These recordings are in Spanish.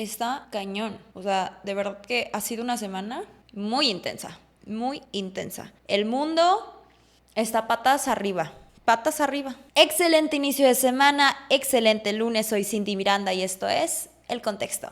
está cañón. O sea, de verdad que ha sido una semana muy intensa, muy intensa. El mundo está patas arriba. Patas arriba. Excelente inicio de semana, excelente lunes. Soy Cindy Miranda y esto es El Contexto.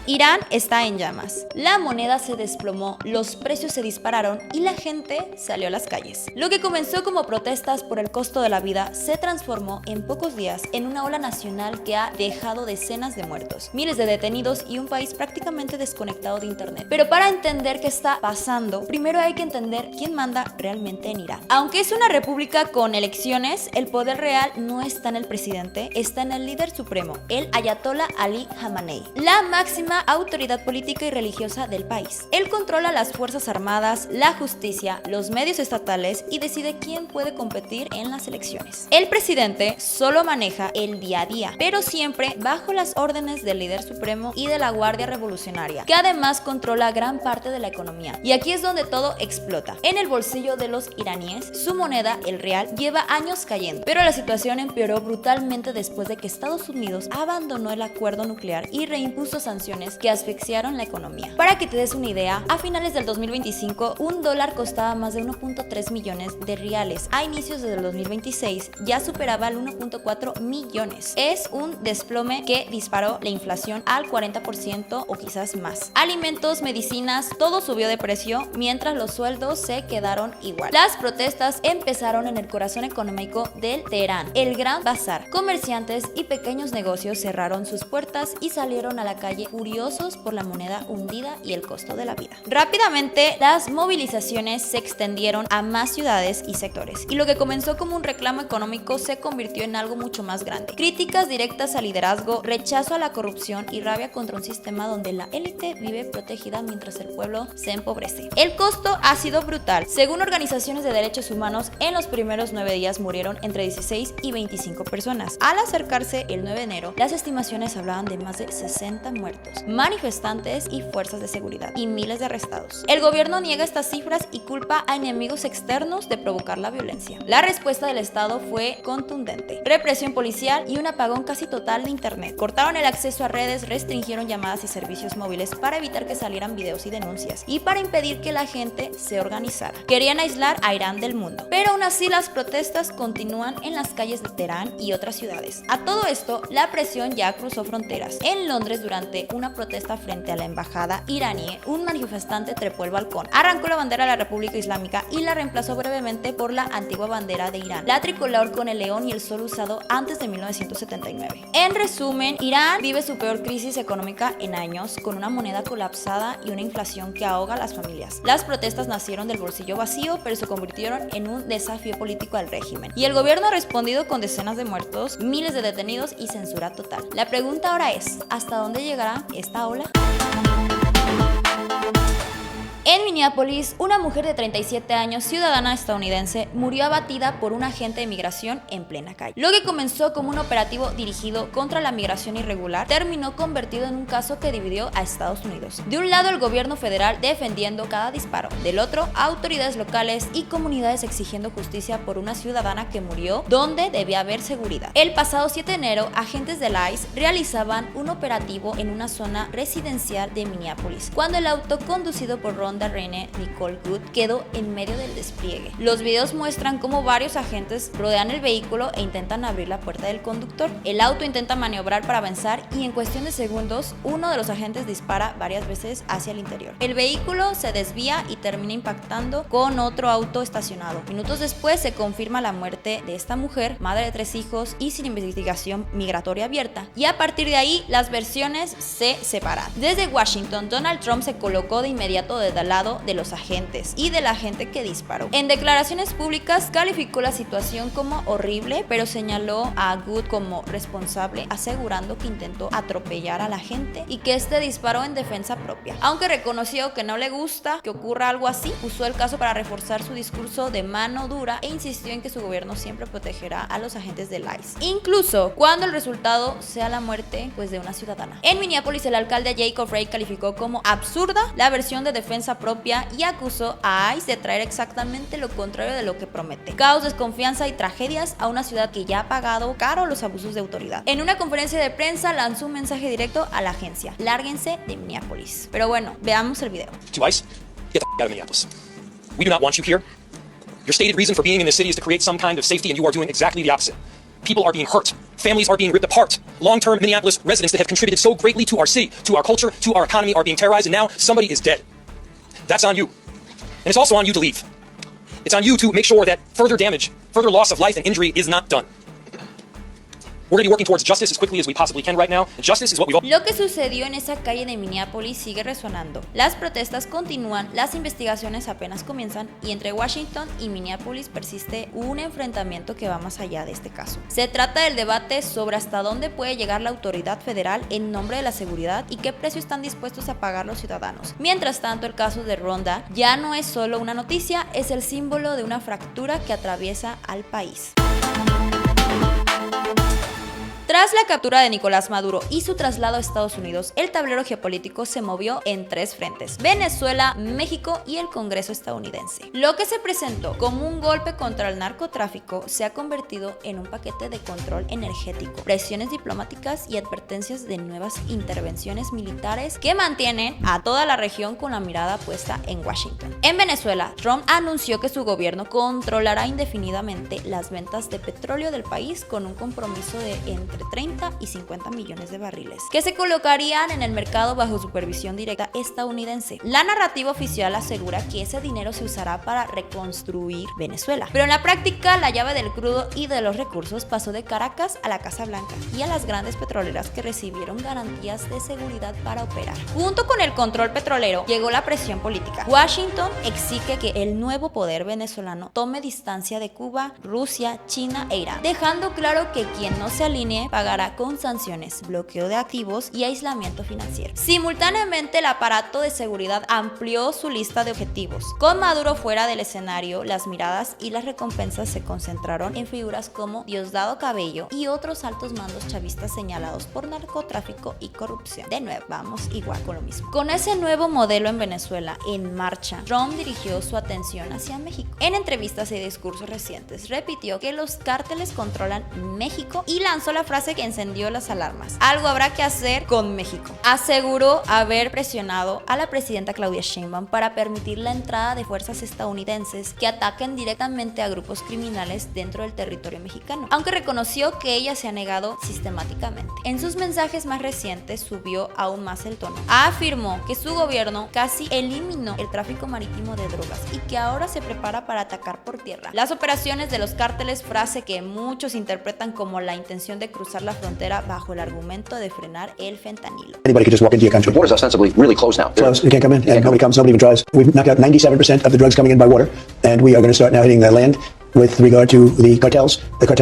Irán está en llamas. La moneda se desplomó, los precios se dispararon y la gente salió a las calles. Lo que comenzó como protestas por el costo de la vida se transformó en pocos días en una ola nacional que ha dejado decenas de muertos, miles de detenidos y un país prácticamente desconectado de internet. Pero para entender qué está pasando, primero hay que entender quién manda realmente en Irán. Aunque es una república con elecciones, el poder real no está en el presidente, está en el líder supremo, el Ayatollah Ali Khamenei, la máxima autoridad política y religiosa del país. Él controla las fuerzas armadas, la justicia, los medios estatales y decide quién puede competir en las elecciones. El presidente solo maneja el día a día, pero siempre bajo las órdenes del líder supremo y de la Guardia Revolucionaria, que además controla gran parte de la economía. Y aquí es donde todo explota. En el bolsillo de los iraníes, su moneda, el real, lleva años cayendo, pero la situación empeoró brutalmente después de que Estados Unidos abandonó el acuerdo nuclear y reimpuso sanciones que asfixiaron la economía. Para que te des una idea, a finales del 2025, un dólar costaba más de 1.3 millones de reales. A inicios del 2026 ya superaba el 1.4 millones. Es un desplome que disparó la inflación al 40% o quizás más. Alimentos, medicinas, todo subió de precio, mientras los sueldos se quedaron igual. Las protestas empezaron en el corazón económico del Teherán, el Gran Bazar. Comerciantes y pequeños negocios cerraron sus puertas y salieron a la calle furiosos por la moneda hundida y el costo de la vida. Rápidamente, las movilizaciones se extendieron a más ciudades y sectores, y lo que comenzó como un reclamo económico se convirtió en algo mucho más grande. Críticas directas al liderazgo, rechazo a la corrupción y rabia contra un sistema donde la élite vive protegida mientras el pueblo se empobrece. El costo ha sido brutal. Según organizaciones de derechos humanos, en los primeros 9 días murieron entre 16 y 25 personas. Al acercarse el 9 de enero, las estimaciones hablaban de más de 60 muertos, manifestantes y fuerzas de seguridad, y miles de arrestados. El gobierno niega estas cifras y culpa a enemigos externos de provocar la violencia. La respuesta del Estado fue contundente: represión policial y un apagón casi total de internet. Cortaron el acceso a redes, restringieron llamadas y servicios móviles para evitar que salieran videos y denuncias, y para impedir que la gente se organizara. Querían aislar a Irán del mundo, pero aún así las protestas continúan en las calles de Teherán y otras ciudades. A todo esto, la presión ya cruzó fronteras. En Londres, durante una protesta frente a la embajada iraní, un manifestante trepó el balcón, arrancó la bandera de la República Islámica y la reemplazó brevemente por la antigua bandera de Irán, la tricolor con el león y el sol usado antes de 1979. En resumen, Irán vive su peor crisis económica en años, con una moneda colapsada y una inflación que ahoga a las familias. Las protestas nacieron del bolsillo vacío, pero se convirtieron en un desafío político al régimen, y el gobierno ha respondido con decenas de muertos, miles de detenidos y censura total. La pregunta ahora es: ¿hasta dónde llegará esta ola? En Minneapolis, una mujer de 37 años, ciudadana estadounidense, murió abatida por un agente de migración en plena calle. Lo que comenzó como un operativo dirigido contra la migración irregular terminó convertido en un caso que dividió a Estados Unidos. De un lado, el gobierno federal defendiendo cada disparo; del otro, autoridades locales y comunidades exigiendo justicia por una ciudadana que murió donde debía haber seguridad. El pasado 7 de enero, agentes del ICE realizaban un operativo en una zona residencial de Minneapolis, cuando el auto conducido por Rhonda Rene Nicole Good quedó en medio del despliegue. Los videos muestran cómo varios agentes rodean el vehículo e intentan abrir la puerta del conductor. El auto intenta maniobrar para avanzar y en cuestión de segundos, uno de los agentes dispara varias veces hacia el interior. El vehículo se desvía y termina impactando con otro auto estacionado. Minutos después se confirma la muerte de esta mujer, madre de 3 hijos y sin investigación migratoria abierta. Y a partir de ahí, las versiones se separan. Desde Washington, Donald Trump se colocó de inmediato al lado de los agentes y de la gente que disparó. En declaraciones públicas calificó la situación como horrible, pero señaló a Good como responsable, asegurando que intentó atropellar a la gente y que este disparó en defensa propia. Aunque reconoció que no le gusta que ocurra algo así, usó el caso para reforzar su discurso de mano dura e insistió en que su gobierno siempre protegerá a los agentes del ICE, incluso cuando el resultado sea la muerte de una ciudadana. En Minneapolis, el alcalde Jacob Frey calificó como absurda la versión de defensa propia limpia y acusó a ICE de traer exactamente lo contrario de lo que promete: caos, desconfianza y tragedias a una ciudad que ya ha pagado caro los abusos de autoridad. En una conferencia de prensa lanzó un mensaje directo a la agencia: lárguense de Minneapolis. Pero bueno, veamos el video. To ICE, get the out of Minneapolis. We do not want you here. Your stated reason for being in this city is to create some kind of safety, and you are doing exactly the opposite. People are being hurt. Families are being ripped apart. Long-term Minneapolis residents that have contributed so greatly to our city, to our culture, to our economy are being terrorized, and now somebody is dead. That's on you. And it's also on you to leave. It's on you to make sure that further damage, further loss of life and injury is not done. We're going to be working towards justice as quickly as we possibly can right now. And justice is what we've all... Lo que sucedió en esa calle de Minneapolis sigue resonando. Las protestas continúan, las investigaciones apenas comienzan y entre Washington y Minneapolis persiste un enfrentamiento que va más allá de este caso. Se trata del debate sobre hasta dónde puede llegar la autoridad federal en nombre de la seguridad y qué precio están dispuestos a pagar los ciudadanos. Mientras tanto, el caso de Rhonda ya no es solo una noticia, es el símbolo de una fractura que atraviesa al país. Tras la captura de Nicolás Maduro y su traslado a Estados Unidos, el tablero geopolítico se movió en tres frentes: Venezuela, México y el Congreso estadounidense. Lo que se presentó como un golpe contra el narcotráfico se ha convertido en un paquete de control energético, presiones diplomáticas y advertencias de nuevas intervenciones militares que mantienen a toda la región con la mirada puesta en Washington. En Venezuela, Trump anunció que su gobierno controlará indefinidamente las ventas de petróleo del país con un compromiso de entre 30 y 50 millones de barriles, que se colocarían en el mercado bajo supervisión directa estadounidense. La narrativa oficial asegura que ese dinero se usará para reconstruir Venezuela, pero en la práctica la llave del crudo y de los recursos pasó de Caracas a la Casa Blanca y a las grandes petroleras que recibieron garantías de seguridad para operar. Junto con el control petrolero llegó la presión política. Washington exige que el nuevo poder venezolano tome distancia de Cuba, Rusia, China e Irán, dejando claro que quien no se alinee pagará con sanciones, bloqueo de activos y aislamiento financiero. Simultáneamente, el aparato de seguridad amplió su lista de objetivos. Con Maduro fuera del escenario, las miradas y las recompensas se concentraron en figuras como Diosdado Cabello y otros altos mandos chavistas señalados por narcotráfico y corrupción. De nuevo, vamos igual con lo mismo. Con ese nuevo modelo en Venezuela en marcha, Trump dirigió su atención hacia México. En entrevistas y discursos recientes, repitió que los cárteles controlan México y lanzó la frase que encendió las alarmas: algo habrá que hacer con México. Aseguró haber presionado a la presidenta Claudia Sheinbaum para permitir la entrada de fuerzas estadounidenses que ataquen directamente a grupos criminales dentro del territorio mexicano, aunque reconoció que ella se ha negado sistemáticamente. En sus mensajes más recientes subió aún más el tono. Afirmó que su gobierno casi eliminó el tráfico marítimo de drogas y que ahora se prepara para atacar por tierra las operaciones de los cárteles, frase que muchos interpretan como la intención de cruzar la frontera bajo el argumento de frenar el fentanilo. Anybody could just walk into your country. The borders ostensibly really closed now. Closed. You can't come in, and nobody comes, nobody even tries. We've knocked out 97% of the drugs coming in by water, and we are going to start now hitting the land. With regard to the cartels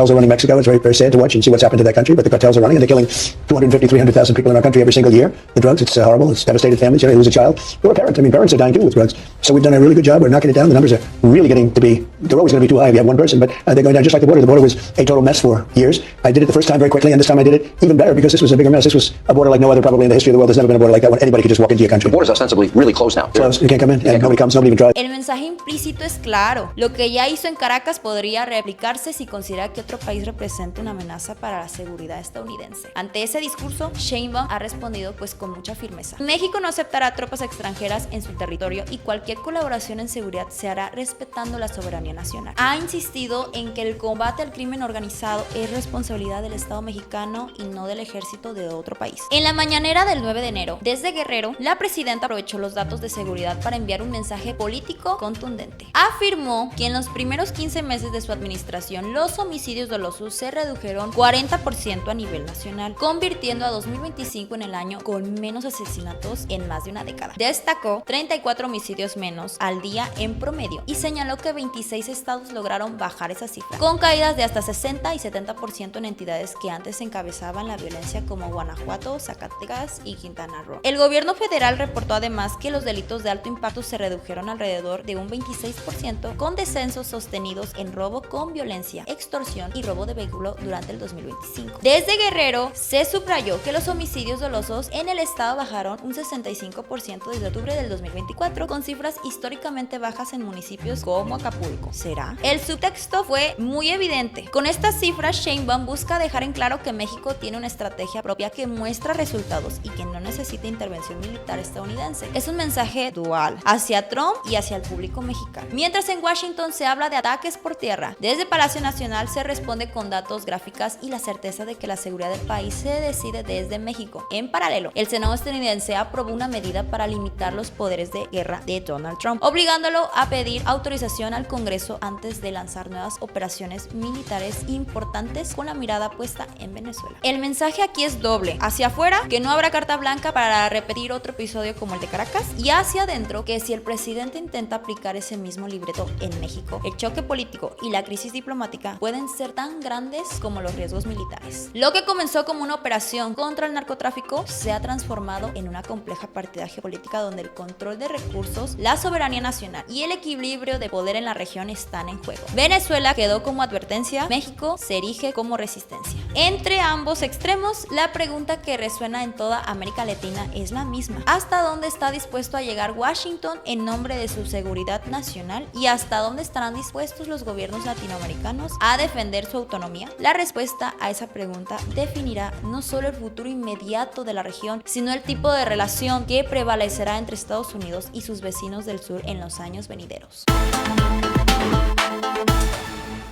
are running Mexico. It's very, very sad to watch and see what's happened to that country, but the cartels are running, and they're killing 250, 300,000 people in our country every single year. The drugs, it's horrible. It's devastated families. You know, they lose a child or a parent. I mean, parents are dying too with drugs. So we've done a really good job. We're knocking it down. The numbers are really getting to be, they're always going to be too high if you have one person, but they're going down just like the border. The border was a total mess for years. I did it the first time very quickly, and this time I did it even better because this was a bigger mess. This was a border like no other probably in the history of the world. There's never been a border like that when anybody could just walk into your country. The borders ostensibly really closed now. Closed. You can't come in, and nobody comes, nobody even tries. El mensaje implícito es claro. Lo que ya hizo en Caracas podría replicarse si considera que otro país representa una amenaza para la seguridad estadounidense. Ante ese discurso, Sheinbaum ha respondido pues con mucha firmeza. México no aceptará tropas extranjeras en su territorio y cualquier colaboración en seguridad se hará respetando la soberanía nacional. Ha insistido en que el combate al crimen organizado es responsabilidad del Estado mexicano y no del ejército de otro país. En la mañanera del 9 de enero, desde Guerrero, la presidenta aprovechó los datos de seguridad para enviar un mensaje político contundente. Afirmó que en los primeros 15 meses de su administración, los homicidios dolosos se redujeron 40% a nivel nacional, convirtiendo a 2025 en el año con menos asesinatos en más de una década. Destacó 34 homicidios menos al día en promedio y señaló que 26 estados lograron bajar esa cifra, con caídas de hasta 60 y 70% en entidades que antes encabezaban la violencia como Guanajuato, Zacatecas y Quintana Roo. El gobierno federal reportó además que los delitos de alto impacto se redujeron alrededor de un 26%, con descensos sostenidos en robo con violencia, extorsión y robo de vehículo durante el 2025. Desde Guerrero se subrayó que los homicidios dolosos en el estado bajaron un 65% desde octubre del 2024, con cifras históricamente bajas en municipios como Acapulco. ¿Será? El subtexto fue muy evidente. Con estas cifras, Sheinbaum busca dejar en claro que México tiene una estrategia propia que muestra resultados y que no necesita intervención militar estadounidense. Es un mensaje dual hacia Trump y hacia el público mexicano. Mientras en Washington se habla de ataques por tierra, desde Palacio Nacional se responde con datos, gráficas y la certeza de que la seguridad del país se decide desde México. En paralelo, el Senado estadounidense aprobó una medida para limitar los poderes de guerra de Donald Trump, obligándolo a pedir autorización al Congreso antes de lanzar nuevas operaciones militares importantes con la mirada puesta en Venezuela. El mensaje aquí es doble: hacia afuera, que no habrá carta blanca para repetir otro episodio como el de Caracas, y hacia adentro, que si el presidente intenta aplicar ese mismo libreto en México, el choque político y la crisis diplomática pueden ser tan grandes como los riesgos militares. Lo que comenzó como una operación contra el narcotráfico se ha transformado en una compleja partida geopolítica donde el control de recursos, la soberanía nacional y el equilibrio de poder en la región están en juego. Venezuela quedó como advertencia, México se erige como resistencia. Entre ambos extremos, la pregunta que resuena en toda América Latina es la misma: ¿hasta dónde está dispuesto a llegar Washington en nombre de su seguridad nacional? ¿Y hasta dónde estarán dispuestos los gobiernos latinoamericanos a defender su autonomía? La respuesta a esa pregunta definirá no solo el futuro inmediato de la región, sino el tipo de relación que prevalecerá entre Estados Unidos y sus vecinos del sur en los años venideros.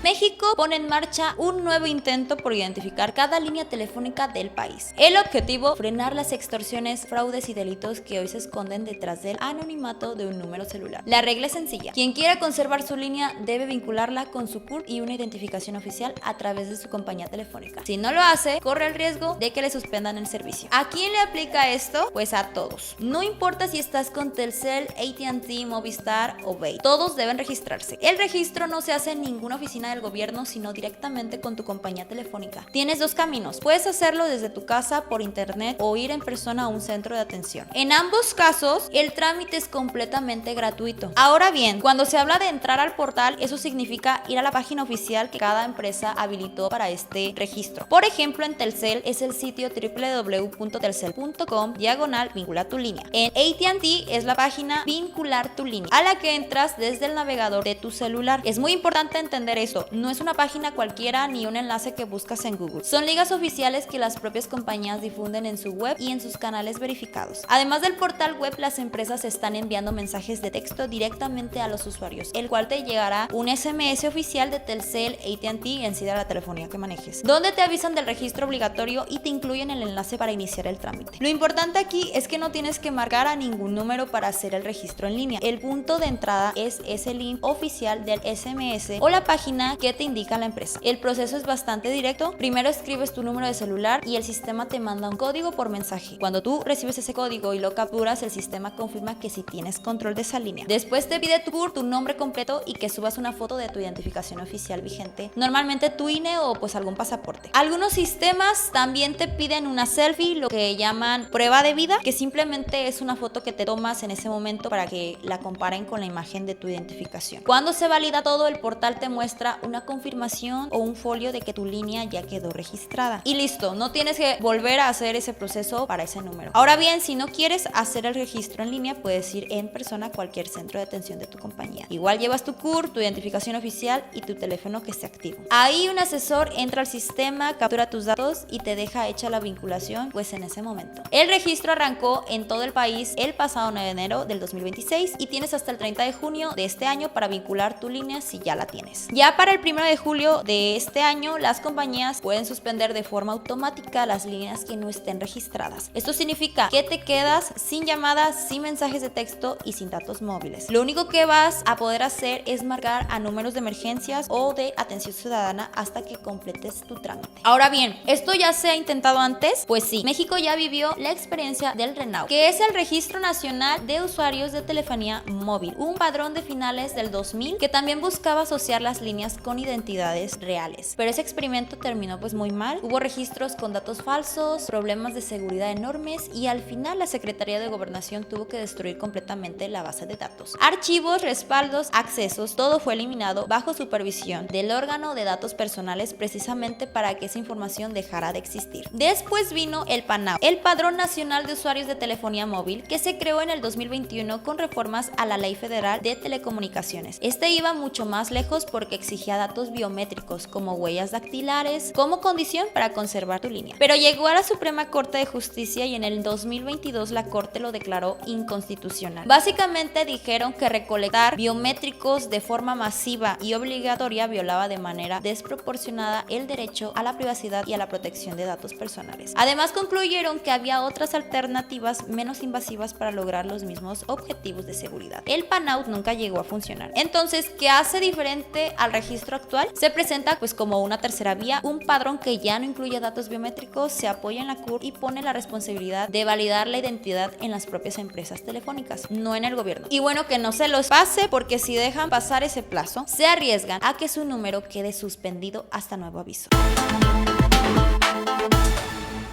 México pone en marcha un nuevo intento por identificar cada línea telefónica del país. El objetivo: frenar las extorsiones, fraudes y delitos que hoy se esconden detrás del anonimato de un número celular. La regla es sencilla: quien quiera conservar su línea debe vincularla con su CURP y una identificación oficial a través de su compañía telefónica. Si no lo hace, corre el riesgo de que le suspendan el servicio. ¿A quién le aplica esto? Pues a todos. No importa si estás con Telcel, AT&T, Movistar o Bay. Todos deben registrarse. El registro no se hace en ninguna oficina del gobierno, sino directamente con tu compañía telefónica. Tienes dos caminos: puedes hacerlo desde tu casa, por internet, o ir en persona a un centro de atención. En ambos casos, el trámite es completamente gratuito. Ahora bien, cuando se habla de entrar al portal, eso significa ir a la página oficial que cada empresa habilitó para este registro. Por ejemplo, en Telcel es el sitio www.telcel.com/vincula tu línea. En AT&T es la página vincular tu línea, a la que entras desde el navegador de tu celular. Es muy importante entender esto: no es una página cualquiera ni un enlace que buscas en Google. Son ligas oficiales que las propias compañías difunden en su web y en sus canales verificados. Además del portal web, las empresas están enviando mensajes de texto directamente a los usuarios, el cual te llegará un SMS oficial de Telcel, AT&T, en sí de la telefonía que manejes, donde te avisan del registro obligatorio y te incluyen el enlace para iniciar el trámite. Lo importante aquí es que no tienes que marcar a ningún número para hacer el registro en línea. El punto de entrada es ese link oficial del SMS o la página que te indica la empresa. El proceso es bastante directo. Primero escribes tu número de celular y el sistema te manda un código por mensaje. Cuando tú recibes ese código y lo capturas, el sistema confirma que sí tienes control de esa línea. Después te pide tu nombre completo y que subas una foto de tu identificación oficial vigente, normalmente tu INE o pues algún pasaporte. Algunos sistemas también te piden una selfie, lo que llaman prueba de vida, que simplemente es una foto que te tomas en ese momento para que la comparen con la imagen de tu identificación. Cuando se valida todo, el portal te muestra una confirmación o un folio de que tu línea ya quedó registrada. Y listo, no tienes que volver a hacer ese proceso para ese número. Ahora bien, si no quieres hacer el registro en línea, puedes ir en persona a cualquier centro de atención de tu compañía. Igual llevas tu CURP, tu identificación oficial y tu teléfono que esté activo. Ahí un asesor entra al sistema, captura tus datos y te deja hecha la vinculación pues en ese momento. El registro arrancó en todo el país el pasado 9 de enero del 2026 y tienes hasta el 30 de junio de este año para vincular tu línea si ya la tienes. Ya para el 1 de julio de este año, las compañías pueden suspender de forma automática las líneas que no estén registradas. Esto significa que te quedas sin llamadas, sin mensajes de texto y sin datos móviles. Lo único que vas a poder hacer es marcar a números de emergencias o de atención ciudadana hasta que completes tu trámite. Ahora bien, ¿esto ya se ha intentado antes? Pues sí, México ya vivió la experiencia del RENAU, que es el Registro Nacional de Usuarios de Telefonía Móvil, un padrón de finales del 2000 que también buscaba asociar las líneas con identidades reales. Pero ese experimento terminó pues muy mal. Hubo registros con datos falsos, problemas de seguridad enormes y al final la Secretaría de Gobernación tuvo que destruir completamente la base de datos. Archivos, respaldos, accesos, todo fue eliminado bajo supervisión del órgano de datos personales precisamente para que esa información dejara de existir. Después vino el PANAU, el Padrón Nacional de Usuarios de Telefonía Móvil, que se creó en el 2021 con reformas a la Ley Federal de Telecomunicaciones. Este iba mucho más lejos porque exigía datos biométricos como huellas dactilares como condición para conservar tu línea. Pero llegó a la Suprema Corte de Justicia y en el 2022 la Corte lo declaró inconstitucional. Básicamente dijeron que recolectar biométricos de forma masiva y obligatoria violaba de manera desproporcionada el derecho a la privacidad y a la protección de datos personales. Además concluyeron que había otras alternativas menos invasivas para lograr los mismos objetivos de seguridad. El PANAU nunca llegó a funcionar. Entonces, ¿qué hace diferente al registro actual? Se presenta pues como una tercera vía, un padrón que ya no incluye datos biométricos, se apoya en la CURP y pone la responsabilidad de validar la identidad en las propias empresas telefónicas, no en el gobierno. Y bueno, que no se los pase porque si dejan pasar ese plazo, se arriesgan a que su número quede suspendido hasta nuevo aviso.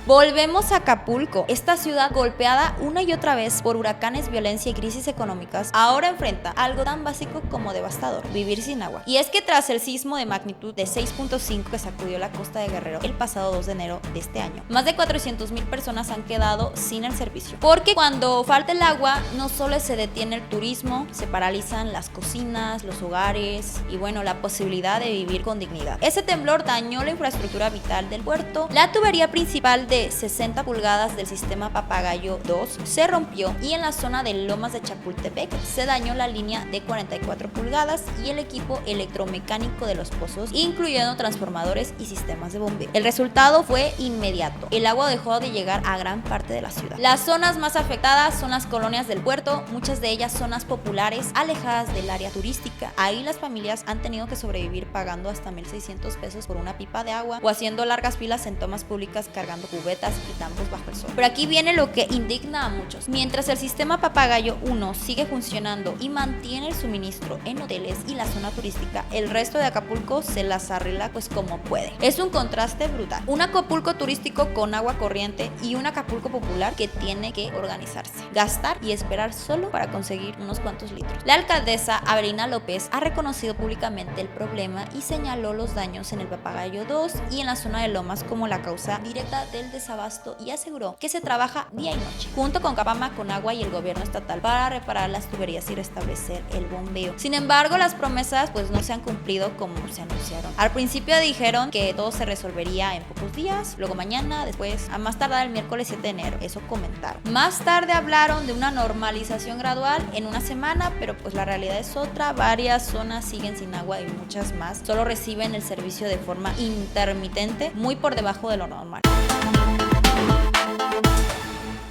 Volvemos a Acapulco. Esta ciudad golpeada una y otra vez por huracanes, violencia y crisis económicas, ahora enfrenta algo tan básico como devastador: vivir sin agua. Y es que tras el sismo de magnitud de 6.5 que sacudió la costa de Guerrero el pasado 2 de enero de este año, más de 400,000 personas han quedado sin el servicio. Porque cuando falta el agua, no solo se detiene el turismo, se paralizan las cocinas, los hogares y bueno, la posibilidad de vivir con dignidad. Ese temblor dañó la infraestructura vital del puerto. La tubería principal de 60 pulgadas del sistema Papagayo 2 se rompió y en la zona de Lomas de Chapultepec se dañó la línea de 44 pulgadas y el equipo electromecánico de los pozos, incluyendo transformadores y sistemas de bombeo. El resultado fue inmediato: el agua dejó de llegar a gran parte de la ciudad. Las zonas más afectadas son las colonias del puerto, muchas de ellas zonas populares alejadas del área turística. Ahí las familias han tenido que sobrevivir pagando hasta 1,600 pesos por una pipa de agua o haciendo largas filas en tomas públicas cargando cubetas y tambos bajo el sol. Pero aquí viene lo que indigna a muchos. Mientras el sistema Papagayo 1 sigue funcionando y mantiene el suministro en hoteles y la zona turística, el resto de Acapulco se las arregla pues como puede. Es un contraste brutal: un Acapulco turístico con agua corriente y un Acapulco popular que tiene que organizarse, gastar y esperar solo para conseguir unos cuantos litros. La alcaldesa Avelina López ha reconocido públicamente el problema y señaló los daños en el Papagayo 2 y en la zona de Lomas como la causa directa del desabasto y aseguró que se trabaja día y noche junto con Capama, Conagua y el gobierno estatal para reparar las tuberías y restablecer el bombeo. Sin embargo, las promesas pues no se han cumplido como se anunciaron. Al principio dijeron que todo se resolvería en pocos días, luego mañana, después a más tardar el miércoles 7 de enero, eso comentaron. Más tarde hablaron de una normalización gradual en una semana, pero pues la realidad es otra. Varias zonas siguen sin agua y muchas más solo reciben el servicio de forma intermitente, muy por debajo de lo normal.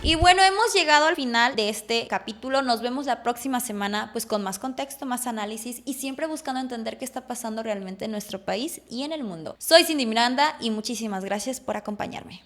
Y bueno, hemos llegado al final de este capítulo. Nos vemos la próxima semana pues con más contexto, más análisis y siempre buscando entender qué está pasando realmente en nuestro país y en el mundo. Soy Cindy Miranda y muchísimas gracias por acompañarme.